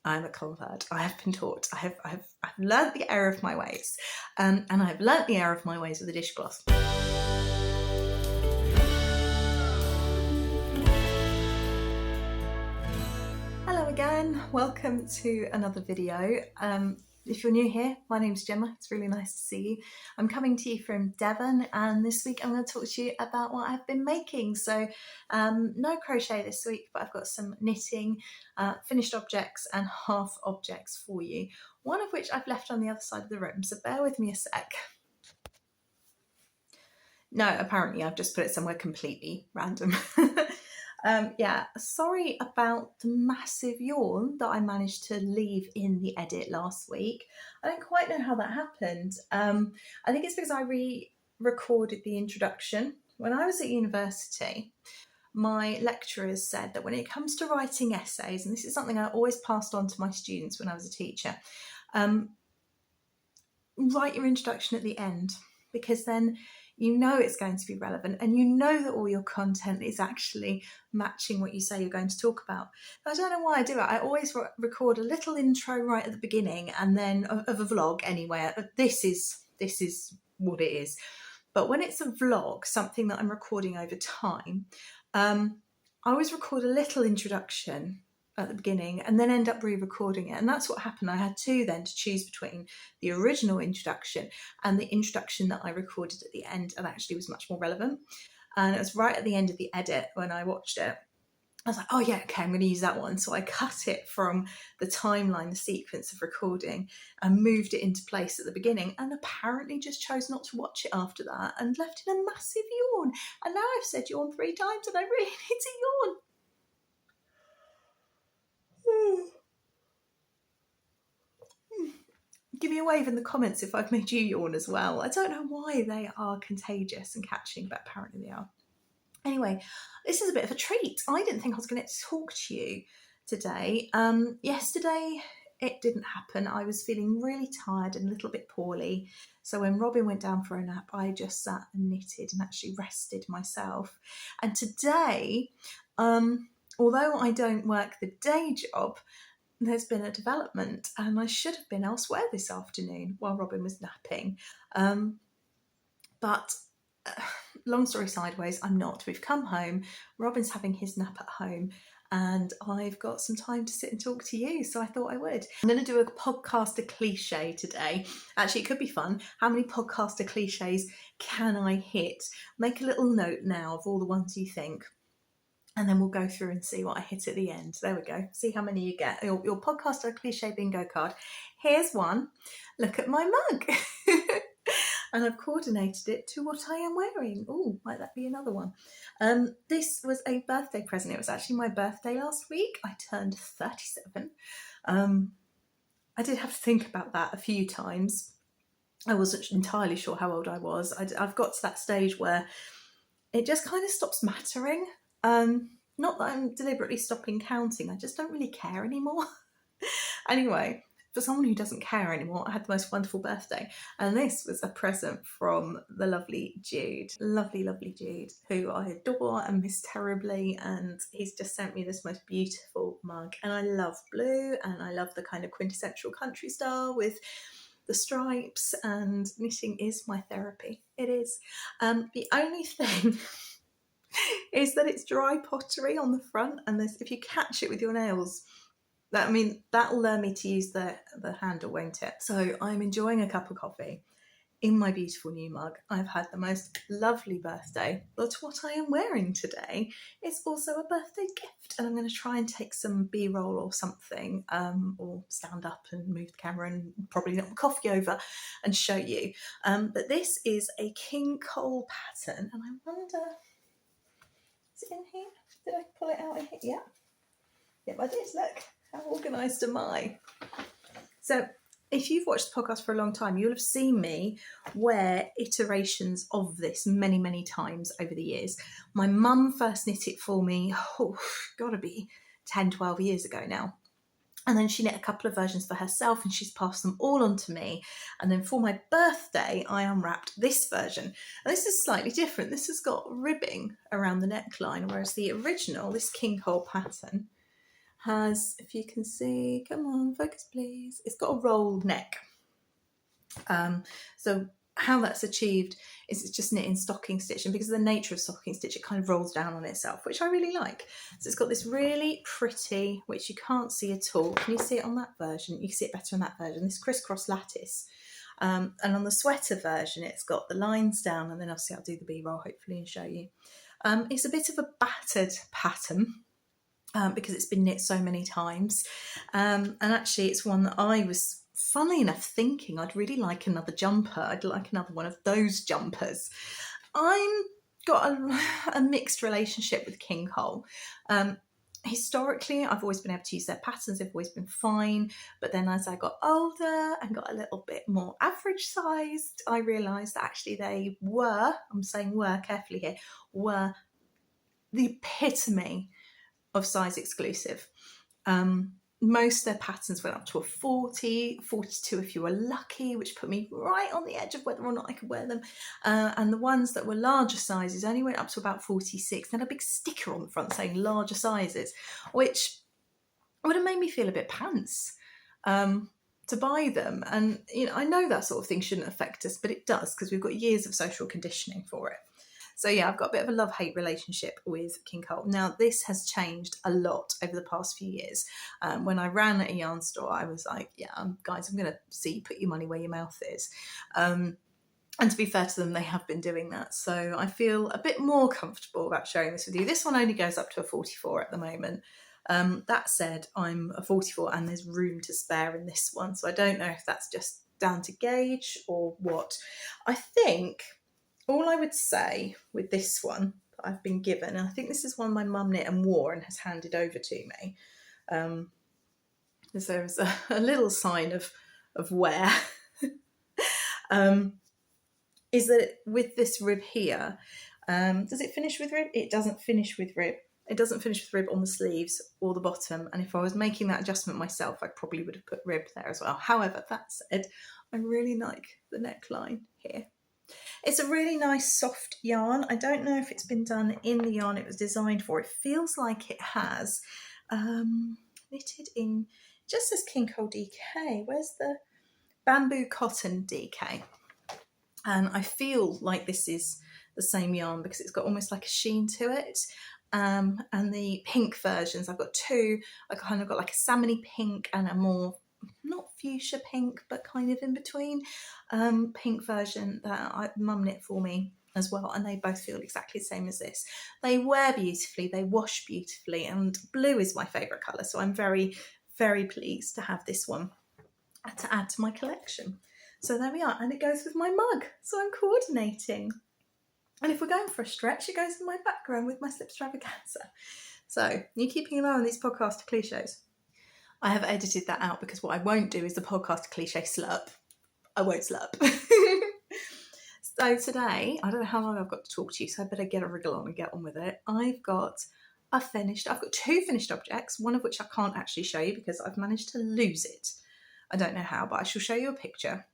I'm a convert. I have been taught. I've learnt the error of my ways, and I've learnt the error of my ways with the dishcloth. Hello again. Welcome to another video. If you're new here, my name's Gemma. It's really nice to see you. I'm coming to you from Devon, and this week I'm going to talk to you about what I've been making. So no crochet this week, but I've got some knitting, finished objects and half objects for you, one of which I've left on the other side of the room, so bear with me a sec. No, apparently I've just put it somewhere completely random. Yeah, sorry about the massive yawn that I managed to leave in the edit last week. I don't quite know how that happened. I think it's because I re-recorded the introduction. When I was at university, my lecturers said that when it comes to writing essays, and this is something I always passed on to my students when I was a teacher, write your introduction at the end, because then you know it's going to be relevant and you know that all your content is actually matching what you say you're going to talk about. I don't know why I do it. I always record a little intro right at the beginning, and then of a vlog anyway. This is what it is. But when it's a vlog, something that I'm recording over time, I always record a little introduction at the beginning and then end up re-recording it, and that's what happened. I had two then to choose between: the original introduction and the introduction that I recorded at the end, and actually was much more relevant. And it was right at the end of the edit when I watched it. I was like, oh yeah, okay, I'm going to use that one. So I cut it from the timeline, the sequence of recording, and moved it into place at the beginning, and apparently just chose not to watch it after that and left in a massive yawn. And now I've said yawn 3 times and I really need to yawn. Give me a wave in the comments if I've made you yawn as well. I don't know why they are contagious and catching, but apparently they are. Anyway, this is a bit of a treat. I didn't think I was going to talk to you today. Yesterday it didn't happen. I was feeling really tired and a little bit poorly. So when Robin went down for a nap, I just sat and knitted and actually rested myself. And today, although I don't work the day job, there's been a development, and I should have been elsewhere this afternoon while Robin was napping. But long story sideways, I'm not. We've come home, Robin's having his nap at home, and I've got some time to sit and talk to you, so I thought I would. I'm going to do a podcaster cliche today. Actually, it could be fun. How many podcaster cliches can I hit? Make a little note now of all the ones you think, and then we'll go through and see what I hit at the end. There we go. See how many you get. Your podcaster cliche bingo card. Here's one. Look at my mug. And I've coordinated it to what I am wearing. Oh, might that be another one? This was a birthday present. It was actually my birthday last week. I turned 37. I did have to think about that a few times. I wasn't entirely sure how old I was. I've got to that stage where it just kind of stops mattering. Not that I'm deliberately stopping counting, I just don't really care anymore. Anyway, for someone who doesn't care anymore, I had the most wonderful birthday, and this was a present from the lovely Jude. Lovely Jude, who I adore and miss terribly, and he's just sent me this most beautiful mug. And I love blue, and I love the kind of quintessential country style with the stripes, and knitting is my therapy. It is. The only thing is that it's dry pottery on the front, and if you catch it with your nails, that'll learn me to use the handle, won't it? So I'm enjoying a cup of coffee in my beautiful new mug. I've had the most lovely birthday, but what I am wearing today is also a birthday gift, and I'm going to try and take some B-roll or something, or stand up and move the camera and probably knock the coffee over and show you. But this is a King Cole pattern, and I wonder, is it in here? Did I pull it out in here? Yeah. Yep, I did. Look, how organised am I? So if you've watched the podcast for a long time, you'll have seen me wear iterations of this many, many times over the years. My mum first knit it for me, gotta be 10, 12 years ago now. And then she knit a couple of versions for herself, and she's passed them all on to me. And then for my birthday, I unwrapped this version. And this is slightly different. This has got ribbing around the neckline, whereas the original, this King Cole pattern, has, if you can see, come on, focus please, it's got a rolled neck. So how that's achieved is it's just knit in stocking stitch, and because of the nature of stocking stitch, it kind of rolls down on itself, which I really like. So it's got this really pretty, which you can't see at all. Can you see it on that version? You can see it better on that version, this crisscross lattice. And on the sweater version, it's got the lines down, and then obviously I'll do the B-roll hopefully and show you. It's a bit of a battered pattern because it's been knit so many times. And actually it's one that I was, funnily enough, thinking I'd really like another jumper. I'd like another one of those jumpers. I've got a mixed relationship with King Cole. Historically, I've always been able to use their patterns, they've always been fine. But then as I got older and got a little bit more average sized, I realised that actually they were, I'm saying were carefully here, were the epitome of size exclusive. Most of their patterns went up to a 40, 42 if you were lucky, which put me right on the edge of whether or not I could wear them. And the ones that were larger sizes only went up to about 46. They had a big sticker on the front saying larger sizes, which would have made me feel a bit pants to buy them. And you know, I know that sort of thing shouldn't affect us, but it does, because we've got years of social conditioning for it. So yeah, I've got a bit of a love-hate relationship with King Cole. Now, this has changed a lot over the past few years. When I ran at a yarn store, I was like, yeah, guys, I'm going to see you put your money where your mouth is. And to be fair to them, they have been doing that. So I feel a bit more comfortable about sharing this with you. This one only goes up to a 44 at the moment. That said, I'm a 44 and there's room to spare in this one. So I don't know if that's just down to gauge or what. I think all I would say with this one that I've been given, and I think this is one my mum knit and wore and has handed over to me, is there's a little sign of wear, is that with this rib here, does it finish with rib? It doesn't finish with rib. It doesn't finish with rib on the sleeves or the bottom, and if I was making that adjustment myself, I probably would have put rib there as well. However, that said, I really like the neckline here. It's a really nice soft yarn. I don't know if it's been done in the yarn it was designed for. It feels like it has. Knitted in, just as King Cole DK. Where's the bamboo cotton DK? And I feel like this is the same yarn because it's got almost like a sheen to it. And the pink versions, I've got two. I kind of got like a salmony pink and a more, not fuchsia pink, but kind of in between pink version that mum knit for me as well, and they both feel exactly the same as this. They wear beautifully, they wash beautifully, and blue is my favourite colour, so I'm very, very pleased to have this one to add to my collection. So there we are, and it goes with my mug, so I'm coordinating. And if we're going for a stretch, it goes in my background with my slipstravaganza. So you're keeping an eye on these podcast cliches. I have edited that out because what I won't do is the podcast cliche slurp. I won't slurp. So today, I don't know how long I've got to talk to you, so I better get a wriggle on and get on with it. I've got two finished objects, one of which I can't actually show you because I've managed to lose it. I don't know how, but I shall show you a picture.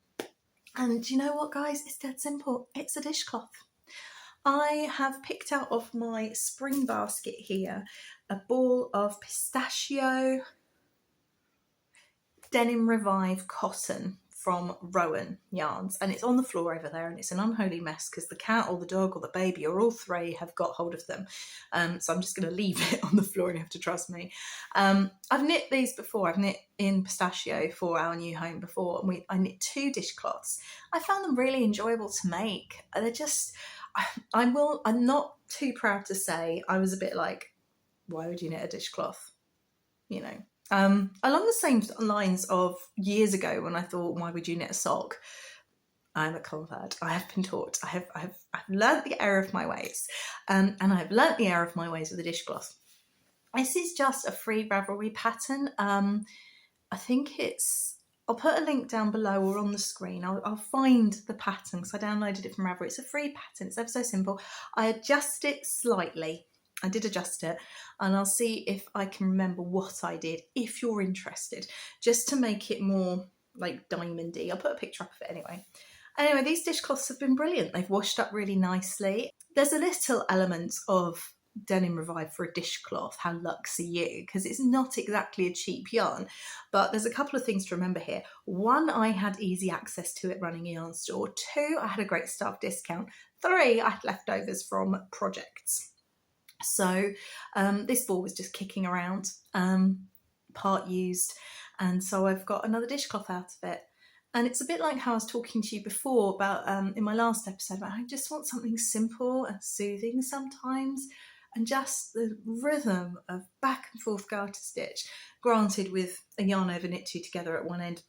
And you know what, guys? It's dead simple. It's a dishcloth. I have picked out of my spring basket here a ball of pistachio Denim Revive cotton from Rowan Yarns, and it's on the floor over there, and it's an unholy mess because the cat or the dog or the baby or all three have got hold of them. So I'm just going to leave it on the floor and you have to trust me. I've knit these before. I've knit in pistachio for our new home before, and I knit two dishcloths. I found them really enjoyable to make. They're just, I'm not too proud to say I was a bit like, why would you knit a dishcloth? You know. Along the same lines of years ago when I thought, why would you knit a sock? I'm a convert. I have been taught. I've learnt the error of my ways. And I've learnt the error of my ways with the dishcloth. This is just a free Ravelry pattern. I think I'll put a link down below or on the screen. I'll find the pattern because I downloaded it from Ravelry. It's a free pattern. It's ever so simple. I adjust it slightly. I did adjust it, and I'll see if I can remember what I did, if you're interested, just to make it more like diamondy. I'll put a picture up of it anyway. Anyway, these dishcloths have been brilliant. They've washed up really nicely. There's a little element of Denim Revive for a dishcloth, how luxe are you? Because it's not exactly a cheap yarn. But there's a couple of things to remember here. One, I had easy access to it running a yarn store. Two, I had a great staff discount. Three, I had leftovers from projects. So this ball was just kicking around, part used, and so I've got another dishcloth out of it. And it's a bit like how I was talking to you before about in my last episode about I just want something simple and soothing sometimes, and just the rhythm of back and forth garter stitch, granted with a yarn over knit two together at one end,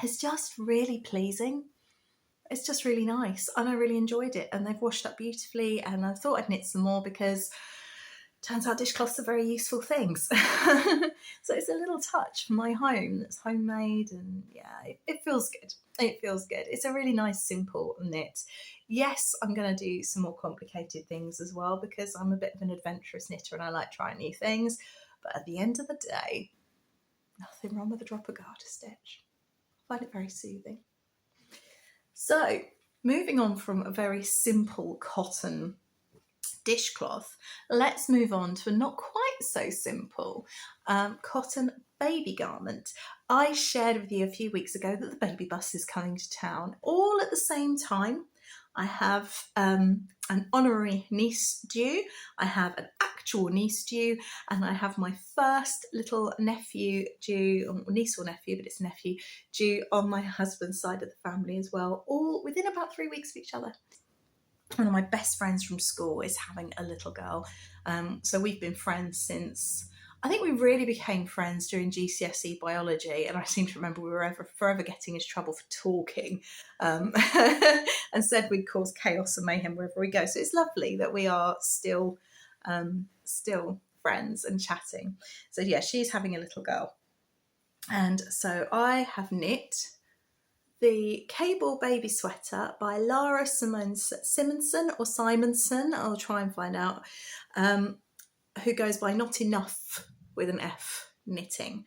is just really pleasing. It's just really nice, and I really enjoyed it, and they've washed up beautifully, and I thought I'd knit some more because turns out dishcloths are very useful things. So it's a little touch for my home that's homemade, and yeah, it feels good. It feels good. It's a really nice, simple knit. Yes, I'm going to do some more complicated things as well because I'm a bit of an adventurous knitter and I like trying new things. But at the end of the day, nothing wrong with a drop of garter stitch. I find it very soothing. So, moving on from a very simple cotton dishcloth, let's move on to a not quite so simple cotton baby garment. I shared with you a few weeks ago that the baby bus is coming to town all at the same time. I have an honorary niece due, I have an actual niece due, and I have my first little nephew due, or niece or nephew, but it's nephew, due on my husband's side of the family as well, all within about 3 weeks of each other. One of my best friends from school is having a little girl. So we've been friends since, I think we really became friends during GCSE biology, and I seem to remember we were forever getting into trouble for talking, and said we'd cause chaos and mayhem wherever we go. So it's lovely that we are still friends and chatting. So yeah, she's having a little girl. And so I have knit the Cable Baby Sweater by Lara Simonsen or Simonsen, I'll try and find out, who goes by Not Enough with an F knitting.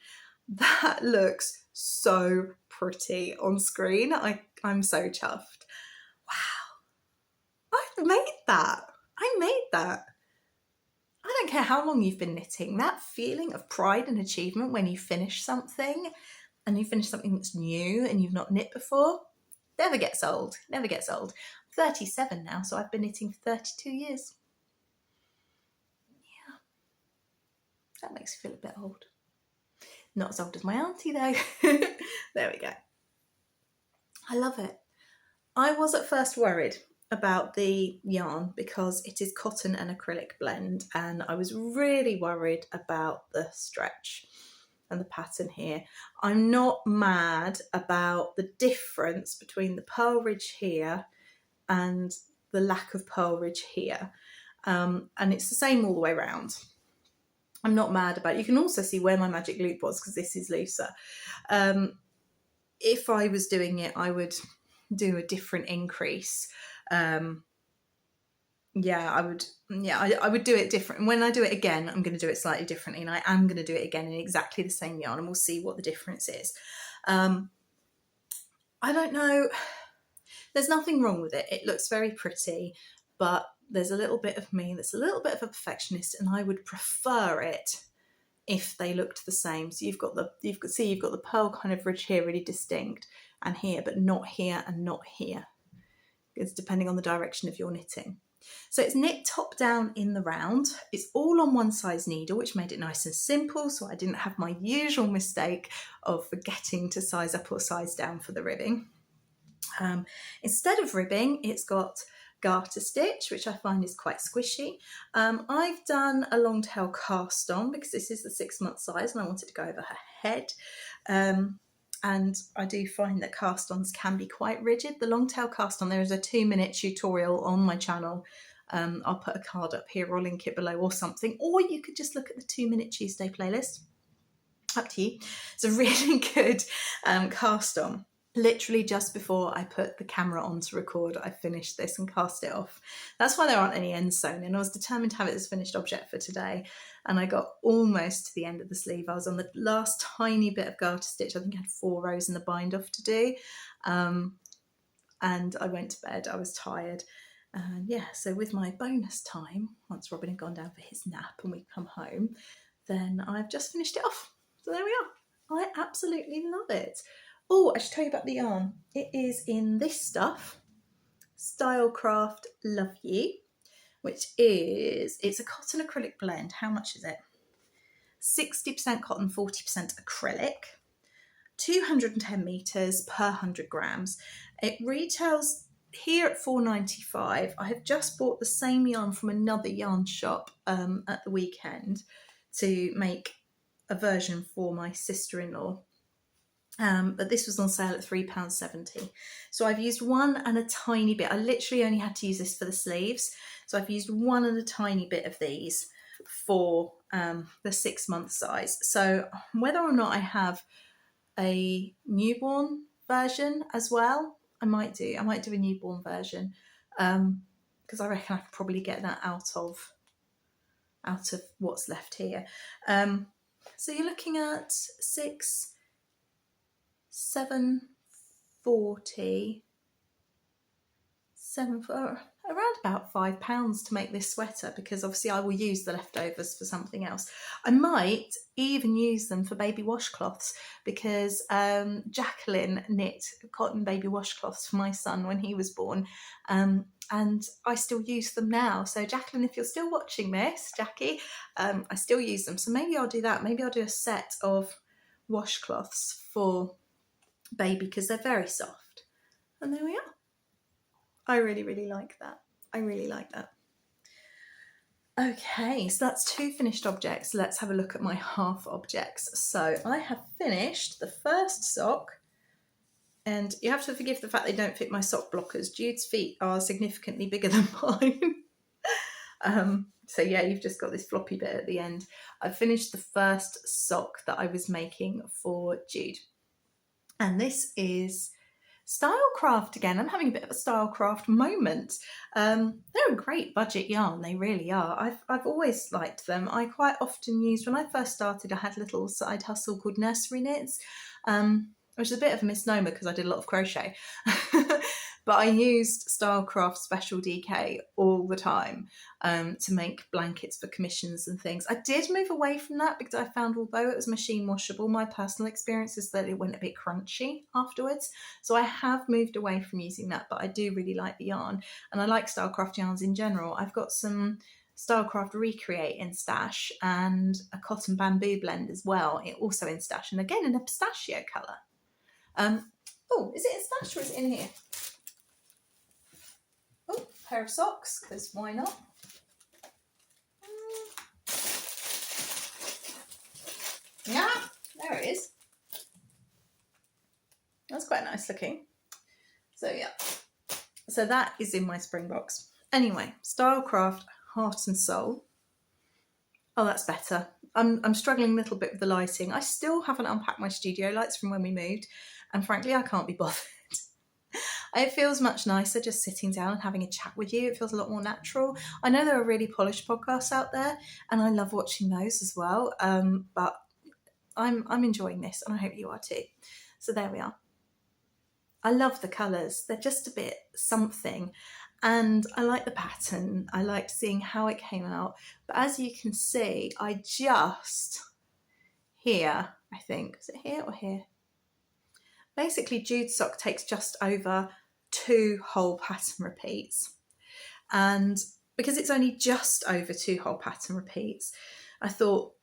That looks so pretty on screen. I'm so chuffed. Wow, I've made that. I made that. I don't care how long you've been knitting, that feeling of pride and achievement when you finish something, and you finish something that's new and you've not knit before, never gets old, never gets old. I'm 37 now, so I've been knitting for 32 years. Yeah, that makes me feel a bit old. Not as old as my auntie though. There we go. I love it. I was at first worried about the yarn because it is cotton and acrylic blend, and I was really worried about the stretch and the pattern here. I'm not mad about the difference between the purl ridge here and the lack of purl ridge here, and it's the same all the way around. I'm not mad about it. You can also see where my magic loop was because this is looser. If I was doing it, I would do a different increase. I would do it different. When I do it again, I'm going to do it slightly differently, and I am going to do it again in exactly the same yarn, and we'll see what the difference is. I don't know. There's nothing wrong with it. It looks very pretty, but there's a little bit of me that's a little bit of a perfectionist, and I would prefer it if they looked the same. So you've got the pearl kind of ridge here really distinct, and here, but not here and not here. It's depending on the direction of your knitting. So it's knit top down in the round. It's all on one size needle, which made it nice and simple, so I didn't have my usual mistake of forgetting to size up or size down for the ribbing. Instead of ribbing, it's got garter stitch, which I find is quite squishy. I've done a long tail cast on because this is the 6-month size and I wanted to go over her head. And I do find that cast-ons can be quite rigid. The long tail cast on, there is a 2-minute tutorial on my channel. I'll put a card up here or link it below or something, or you could just look at the 2-minute Tuesday playlist. Up to you. It's a really good cast on. Literally just before I put the camera on to record, I finished this and cast it off. That's why there aren't any ends sewn in. I was determined to have it as a finished object for today, and I got almost to the end of the sleeve. I was on the last tiny bit of garter stitch. I think I had 4 rows in the bind off to do, and I went to bed. I was tired, And yeah, so with my bonus time, once Robin had gone down for his nap and we'd come home, then I've just finished it off. So there we are. I absolutely love it. Oh, I should tell you about the yarn. It is in this stuff, Stylecraft Love You, which is, it's a cotton acrylic blend. How much is it? 60% cotton, 40% acrylic. 210 meters per 100 grams. It retails here at £4.95. I have just bought the same yarn from another yarn shop at the weekend to make a version for my sister-in-law. But this was on sale at £3.70. So I've used one and a tiny bit. I literally only had to use this for the sleeves. So I've used one and a tiny bit of these for the 6-month size. So whether or not I have a newborn version as well, I might do a newborn version, because I reckon I could probably get that out of what's left here. So you're looking at 740, around about £5 to make this sweater, because obviously I will use the leftovers for something else. I might even use them for baby washcloths, because Jacqueline knit cotton baby washcloths for my son when he was born, and I still use them now. So Jacqueline, if you're still watching this, Jackie, I still use them. So maybe I'll do that. Maybe I'll do a set of washcloths for baby, because they're very soft. And there we are. I really, really like that. I really like that. Okay, so that's 2 finished objects. Let's have a look at my half objects. So I have finished the first sock, and you have to forgive the fact they don't fit my sock blockers. Jude's feet are significantly bigger than mine. So yeah, you've just got this floppy bit at the end. I finished the first sock that I was making for Jude. And this is Stylecraft again. I'm having a bit of a Stylecraft moment. They're a great budget yarn, they really are. I've always liked them. I quite often used, when I first started, I had a little side hustle called Nursery Knits, which is a bit of a misnomer because I did a lot of crochet. But I used Stylecraft Special DK all the time to make blankets for commissions and things. I did move away from that because I found, although it was machine washable, my personal experience is that it went a bit crunchy afterwards. So I have moved away from using that, but I do really like the yarn. And I like Stylecraft yarns in general. I've got some Stylecraft Recreate in stash and a cotton bamboo blend as well, also in stash, and again in a pistachio colour. Oh, is it in stash or is it in here? Oh, pair of socks, because why not? Yeah, there it is. That's quite nice looking. So yeah, so that is in my spring box. Anyway, Stylecraft Heart and Sole. Oh, that's better. I'm struggling a little bit with the lighting. I still haven't unpacked my studio lights from when we moved, and frankly, I can't be bothered. It feels much nicer just sitting down and having a chat with you. It feels a lot more natural. I know there are really polished podcasts out there, and I love watching those as well. But I'm enjoying this, and I hope you are too. So there we are. I love the colours. They're just a bit something. And I like the pattern. I liked seeing how it came out. But as you can see, I just here, I think, is it here or here? Basically, Jude's sock takes just over 2 whole pattern repeats. And because it's only just over 2 whole pattern repeats, I thought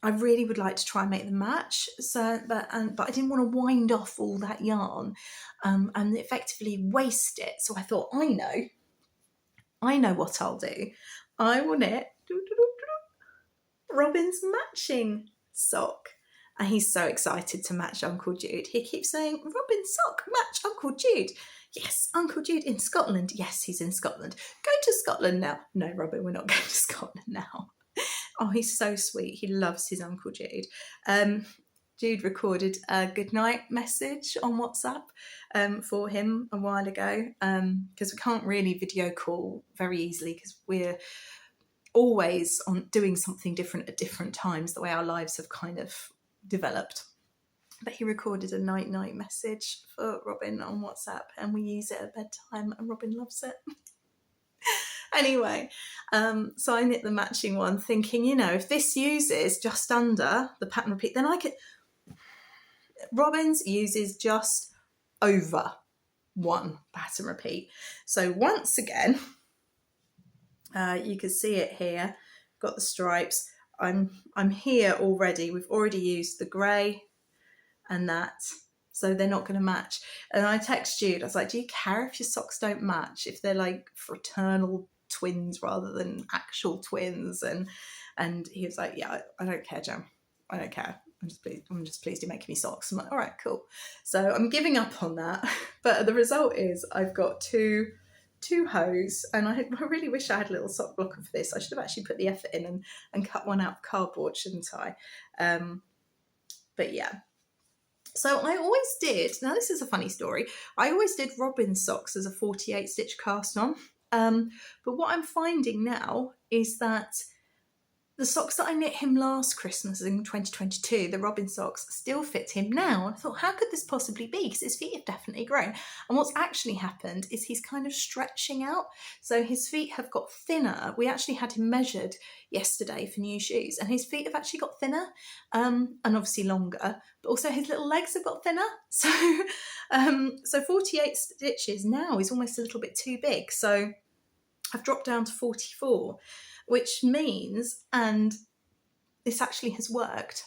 I really would like to try and make them match. So, but I didn't want to wind off all that yarn and effectively waste it. So I thought, I know what I'll do. I will knit Robin's matching sock. And he's so excited to match Uncle Jude. He keeps saying, Robin's sock, match Uncle Jude. Yes, Uncle Jude in Scotland. Yes, he's in Scotland. Go to Scotland now. No, Robin, we're not going to Scotland now. Oh, he's so sweet. He loves his Uncle Jude. Jude recorded a goodnight message on WhatsApp for him a while ago, because we can't really video call very easily because we're always on doing something different at different times, the way our lives have kind of developed. But he recorded a night message for Robin on WhatsApp, and we use it at bedtime, and Robin loves it. Anyway, so I knit the matching one thinking, you know, if this uses just under the pattern repeat, then I could... Robin's uses just over one pattern repeat. So once again, you can see it here, got the stripes. I'm here already. We've already used the grey and that, so they're not going to match. And I text Jude, I was like, do you care if your socks don't match, if they're like fraternal twins rather than actual twins? And he was like, yeah, I don't care, Jem, I don't care. I'm just pleased you're making me socks. I'm like, all right, cool. So I'm giving up on that. But the result is I've got two hose, and I really wish I had a little sock blocker for this. I should have actually put the effort in and cut one out of cardboard, shouldn't I? But yeah. So I always did, now this is a funny story, I always did Robin's socks as a 48 stitch cast on. But what I'm finding now is that the socks that I knit him last Christmas in 2022, the Robin socks, still fit him now. And I thought, how could this possibly be? Because his feet have definitely grown. And what's actually happened is he's kind of stretching out. So his feet have got thinner. We actually had him measured yesterday for new shoes, and his feet have actually got thinner, and obviously longer, but also his little legs have got thinner. So 48 stitches now is almost a little bit too big. So I've dropped down to 44. Which means, and this actually has worked,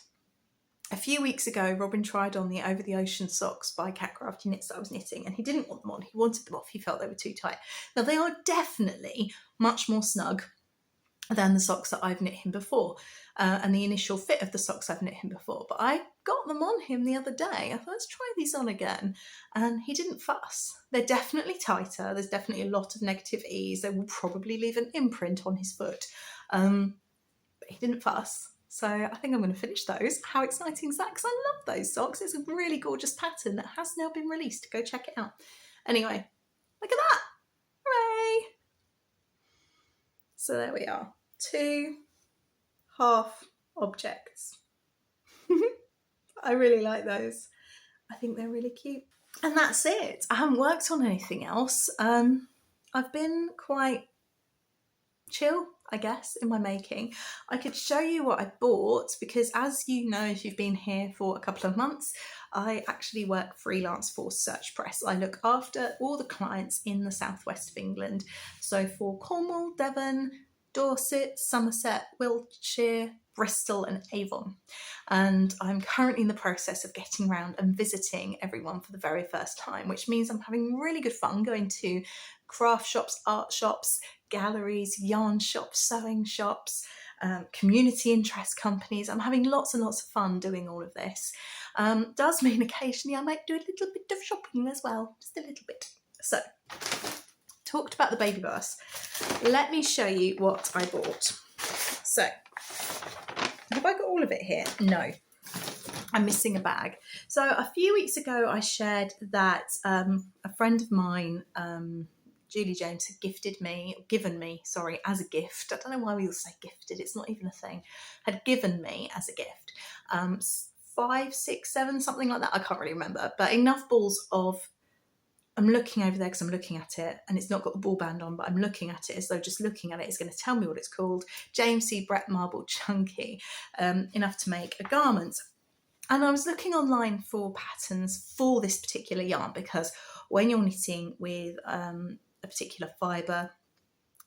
a few weeks ago Robin tried on the Over the Ocean socks by Cat Crafty Knits that I was knitting, and he didn't want them on, he wanted them off, he felt they were too tight. Now they are definitely much more snug than the socks that I've knit him before, and the initial fit of the socks I've knit him before, but I got them on him the other day. I thought, let's try these on again, and he didn't fuss. They're definitely tighter, there's definitely a lot of negative ease, they will probably leave an imprint on his foot, but he didn't fuss. So I think I'm going to finish those. How exciting is that? Because I love those socks. It's a really gorgeous pattern that has now been released. Go check it out. Anyway, look at that. Hooray! So there we are. 2 half objects. I really like those. I think they're really cute. And that's it. I haven't worked on anything else. I've been quite chill, I guess, in my making. I could show you what I bought because, as you know, if you've been here for a couple of months, I actually work freelance for Search Press. I look after all the clients in the southwest of England. So for Cornwall, Devon, Dorset, Somerset, Wiltshire, Bristol and Avon. And I'm currently in the process of getting around and visiting everyone for the very first time, which means I'm having really good fun going to craft shops, art shops, galleries, yarn shops, sewing shops, community interest companies. I'm having lots and lots of fun doing all of this. Does mean occasionally I might do a little bit of shopping as well, just a little bit. So, talked about the baby bus. Let me show you what I bought. So, have I got all of it here? No, I'm missing a bag. So a few weeks ago I shared that a friend of mine, Julie James, had given me as a gift. I don't know why we all say gifted, it's not even a thing. Had given me as a gift 5, 6, 7, something like that. I can't really remember, but enough balls of, I'm looking over there because I'm looking at it and it's not got the ball band on, but I'm looking at it as though just looking at it is going to tell me what it's called. James C. Brett Marble Chunky, enough to make a garment. And I was looking online for patterns for this particular yarn because when you're knitting with a particular fibre,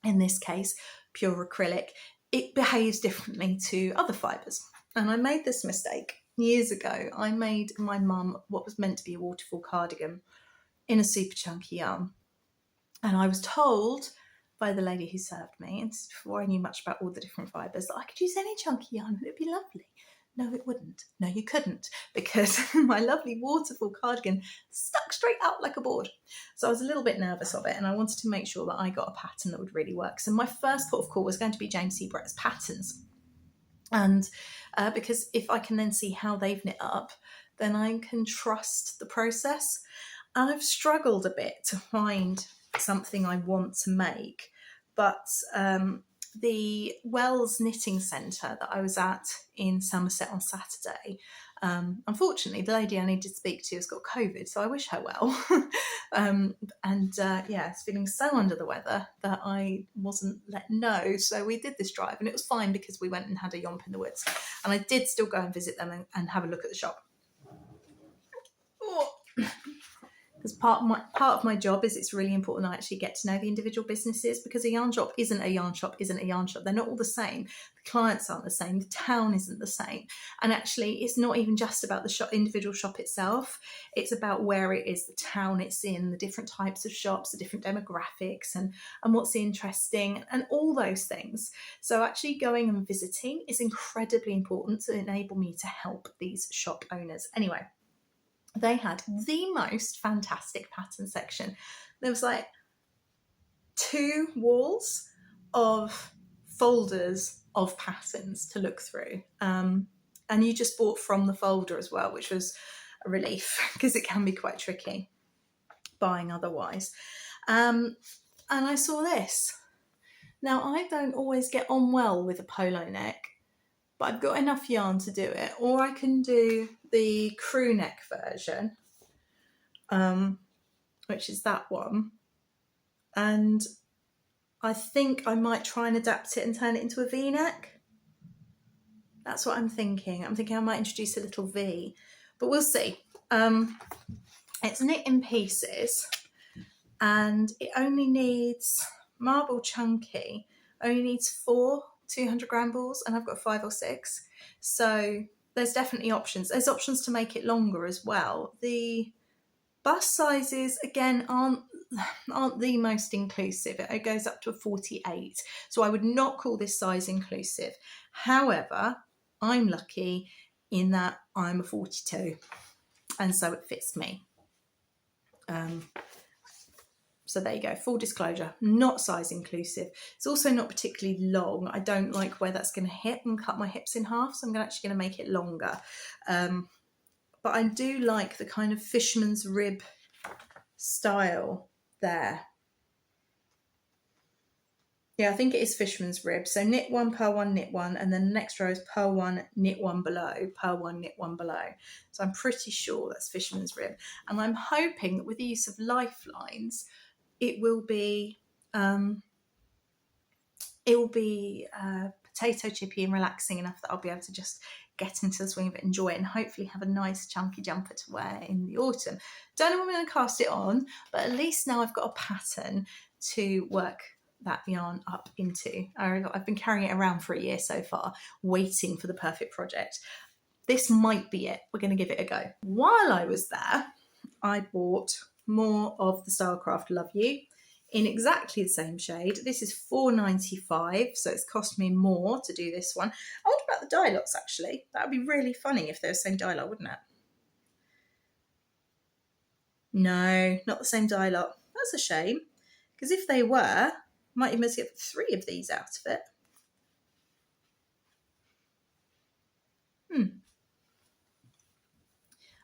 in this case pure acrylic, it behaves differently to other fibres. And I made this mistake years ago. I made my mum what was meant to be a waterfall cardigan in a super chunky yarn. And I was told by the lady who served me, and before I knew much about all the different fibres, that I could use any chunky yarn and it would be lovely. No, it wouldn't. No, you couldn't, because my lovely waterfall cardigan stuck straight out like a board. So I was a little bit nervous of it, and I wanted to make sure that I got a pattern that would really work. So my first port of call was going to be James C. Brett's patterns. And because if I can then see how they've knit up, then I can trust the process. And I've struggled a bit to find something I want to make, but the Wells Knitting Centre that I was at in Somerset on Saturday Unfortunately, the lady I needed to speak to has got COVID, so I wish her well. Yeah, it's feeling so under the weather that I wasn't let know. So we did this drive, and it was fine because we went and had a yomp in the woods. And I did still go and visit them and have a look at the shop. Because part of my job is it's really important I actually get to know the individual businesses, because a yarn shop isn't a yarn shop. They're not all the same. The clients aren't the same. The town isn't the same. And actually, it's not even just about the individual shop itself. It's about where it is, the town it's in, the different types of shops, the different demographics, and what's interesting, and all those things. So actually going and visiting is incredibly important to enable me to help these shop owners. Anyway, they had the most fantastic pattern section. There was like 2 walls of folders of patterns to look through. And you just bought from the folder as well, which was a relief because it can be quite tricky buying otherwise. And I saw this. Now, I don't always get on well with a polo neck, but I've got enough yarn to do it. Or I can do the crew neck version, which is that one. And I think I might try and adapt it and turn it into a V-neck. That's what I'm thinking. I'm thinking I might introduce a little V, but we'll see. It's knit in pieces, and it only needs, marble chunky, only needs 4 200-gram balls, and I've got 5 or 6. So there's definitely options. There's options to make it longer as well. The bust sizes, again, aren't the most inclusive. It goes up to a 48. So I would not call this size inclusive. However, I'm lucky in that I'm a 42, and so it fits me. So there you go, full disclosure, not size inclusive. It's also not particularly long. I don't like where that's going to hit and cut my hips in half, so I'm actually going to make it longer. But I do like the kind of fisherman's rib style there. Yeah, I think it is fisherman's rib. So knit 1, purl 1, knit 1, and then the next row is purl 1, knit 1 below, purl 1, knit 1 below. So I'm pretty sure that's fisherman's rib. And I'm hoping that with the use of lifelines, it will be potato chippy and relaxing enough that I'll be able to just get into the swing of it, enjoy it, and hopefully have a nice chunky jumper to wear in the autumn. Don't know when I'm going to cast it on, but at least now I've got a pattern to work that yarn up into. I've been carrying it around for a year so far, waiting for the perfect project. This might be it. We're going to give it a go. While I was there, I bought more of the Stylecraft Love You in exactly the same shade. This is £4.95, so it's cost me more to do this one. I wonder about the dye lots, actually. That would be really funny if they're the same dye lot, wouldn't it? No, not the same dye lot. That's a shame, because if they were, I might even get 3 of these out of it.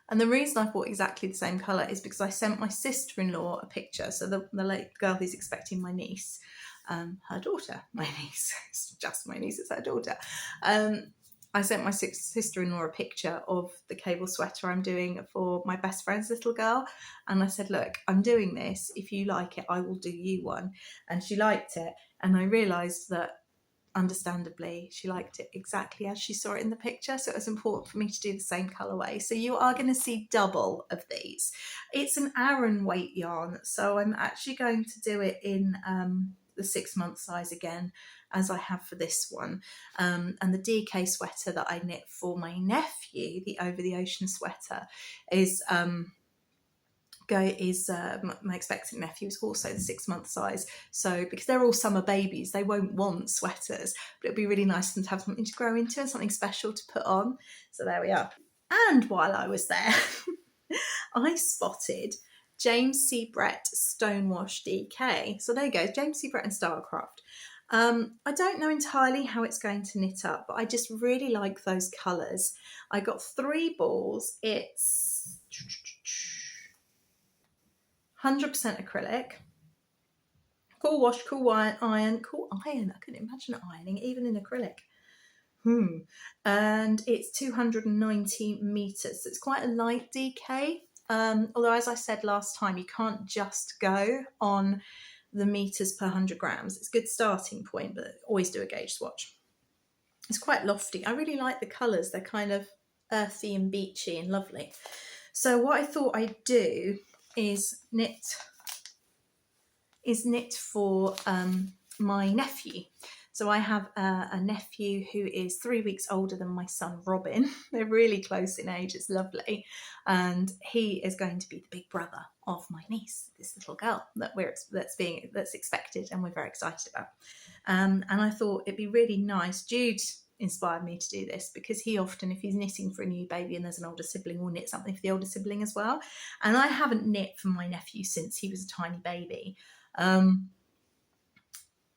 And the reason I bought exactly the same colour is because I sent my sister-in-law a picture. So the late girl who's expecting my niece, her daughter, my niece, it's just my niece, it's her daughter. I sent my sister-in-law a picture of the cable sweater I'm doing for my best friend's little girl. And I said, look, I'm doing this. If you like it, I will do you one. And she liked it. And I realised that, understandably, she liked it exactly as she saw it in the picture, so it was important for me to do the same colourway. So you are going to see double of these. It's an aran weight yarn, so I'm actually going to do it in the 6-month size again, as I have for this one. And the DK sweater that I knit for my nephew, the Over the Ocean sweater, is my expectant nephew is also the 6-month size. So because they're all summer babies, they won't want sweaters, but it'd be really nice for them to have something to grow into and something special to put on. So there we are. And while I was there, I spotted James C. Brett Stonewash DK. So there you go, James C. Brett and Stylecraft. I don't know entirely how it's going to knit up, but I just really like those colours. I got 3 balls. It's 100% acrylic, cool wash, cool iron, cool iron. I couldn't imagine ironing even in acrylic. And it's 290 meters. So it's quite a light DK. Although, as I said last time, you can't just go on the meters per 100 grams. It's a good starting point, but always do a gauge swatch. It's quite lofty. I really like the colours. They're kind of earthy and beachy and lovely. So what I thought I'd do is knit for my nephew. So I have a nephew who is 3 weeks older than my son Robin. They're really close in age. It's lovely, and he is going to be the big brother of my niece, this little girl that's expected, and we're very excited about. And I thought it'd be really nice. Jude inspired me to do this because he often, if he's knitting for a new baby and there's an older sibling, will knit something for the older sibling as well. And I haven't knit for my nephew since he was a tiny baby.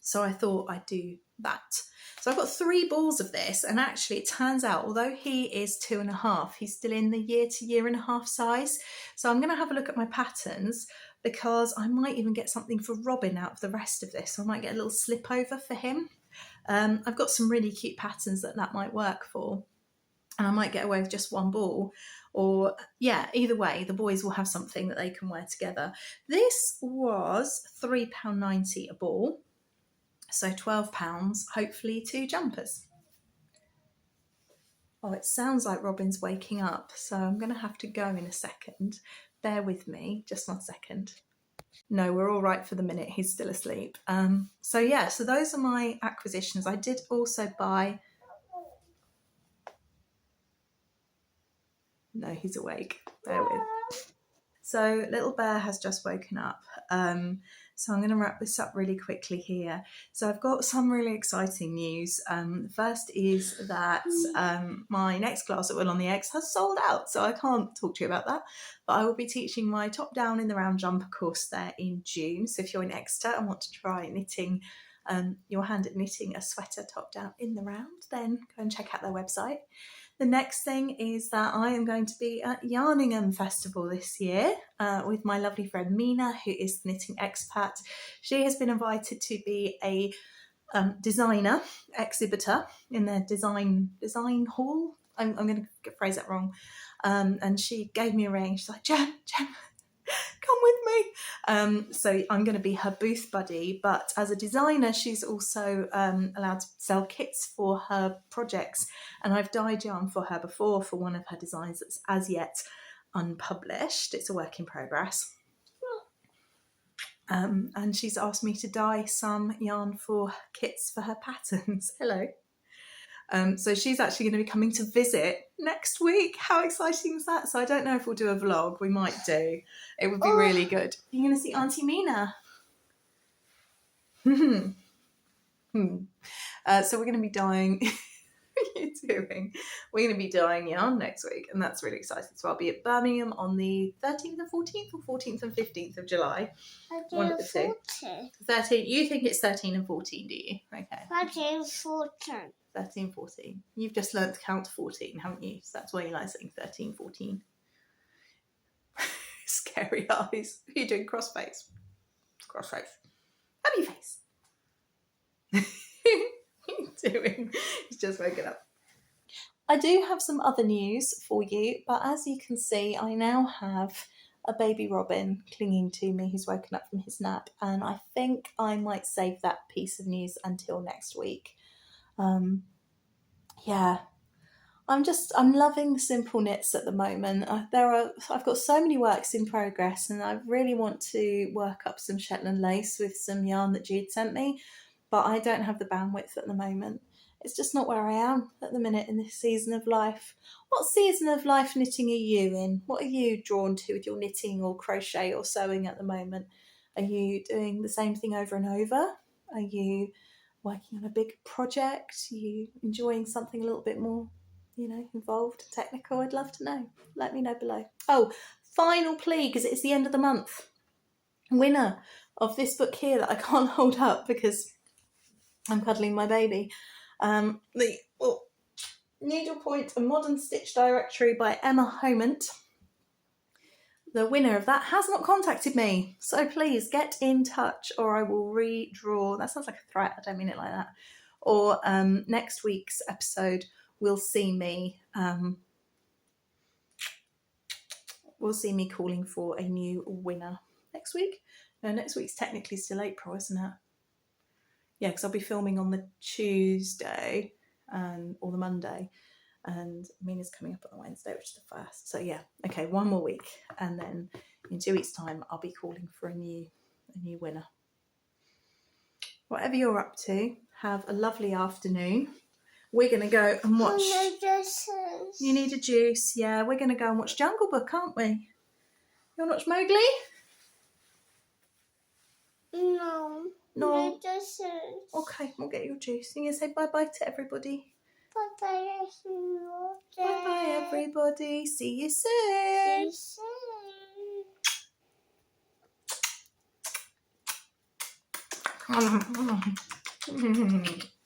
So I thought I'd do that. So I've got 3 balls of this, and actually it turns out, although he is 2.5, he's still in the year to year and a half size. So I'm going to have a look at my patterns, because I might even get something for Robin out of the rest of this. So I might get a little slip over for him. I've got some really cute patterns that might work for, and I might get away with just 1 ball. Or yeah, either way, the boys will have something that they can wear together. This was £3.90 a ball. So £12, hopefully 2 jumpers. Oh, it sounds like Robin's waking up, so I'm going to have to go in a second. Bear with me, just 1 second. No, we're all right for the minute. He's still asleep. So yeah, so those are my acquisitions. I did also buy... No, he's awake. Bear with. So little bear has just woken up. So I'm going to wrap this up really quickly here. So I've got some really exciting news. First is that my next class at Will on the Eggs has sold out, so I can't talk to you about that. But I will be teaching my top down in the round jumper course there in June. So if you're in Exeter and want to try knitting your hand at knitting a sweater top down in the round, then go and check out their website. The next thing is that I am going to be at Yarningham Festival this year with my lovely friend Mina, who is the knitting expat. She has been invited to be a designer exhibitor in their design hall. I'm going to phrase that wrong. And she gave me a ring. She's like, Jem, come with me. So I'm going to be her booth buddy, but as a designer, she's also allowed to sell kits for her projects. And I've dyed yarn for her before for one of her designs that's as yet unpublished. It's a work in progress. And she's asked me to dye some yarn for kits for her patterns. Hello. So she's actually going to be coming to visit next week. How exciting is that? So I don't know if we'll do a vlog. We might do. It would be really good. You're going to see Auntie Mina. So we're going to be dyeing... What are you doing? We're going to be dyeing yarn next week, and that's really exciting. So I'll be at Birmingham on the 13th and 14th, or 14th and 15th of July. One of the 2. 13. You think it's 13 and 14, do you? Okay. 13, 14. 13, 14. You've just learnt to count to 14, haven't you? So that's why you like saying 13, 14. Scary eyes. You're doing cross-face. Cross-face. Happy face. What are you doing? He's just woken up. I do have some other news for you, but as you can see, I now have a baby Robin clinging to me who's woken up from his nap, and I think I might save that piece of news until next week. Yeah, I'm loving simple knits at the moment. I've got so many works in progress, and I really want to work up some Shetland lace with some yarn that Jude sent me, but I don't have the bandwidth at the moment. It's just not where I am at the minute in this season of life. What season of life knitting are you in? What are you drawn to with your knitting or crochet or sewing at the moment? Are you doing the same thing over and over? Are you working on a big project? Are you enjoying something a little bit more, involved, technical? I'd love to know. Let me know below. Oh, final plea, because it's the end of the month. Winner of this book here that I can't hold up because I'm cuddling my baby. The Needlepoint, A Modern Stitch Directory by Emma Homant. The winner of that has not contacted me, so please get in touch or I will redraw. That sounds like a threat, I don't mean it like that. or next week's episode will see me calling for a new winner. Next week? No, next week's technically still April, isn't it? Yeah, because I'll be filming on the Tuesday or the Monday, and Mina's coming up on the Wednesday, which is the 1st. So yeah, okay, one more week, and then in 2 weeks' time, I'll be calling for a new winner. Whatever you're up to, have a lovely afternoon. We're going to go and watch... You need a juice, yeah. We're going to go and watch Jungle Book, aren't we? You want to watch Mowgli? No. No. Juice. Okay, we'll get your juice. You're going to say bye-bye to everybody. Bye-bye, everybody. Bye-bye, everybody. See you soon. See you soon.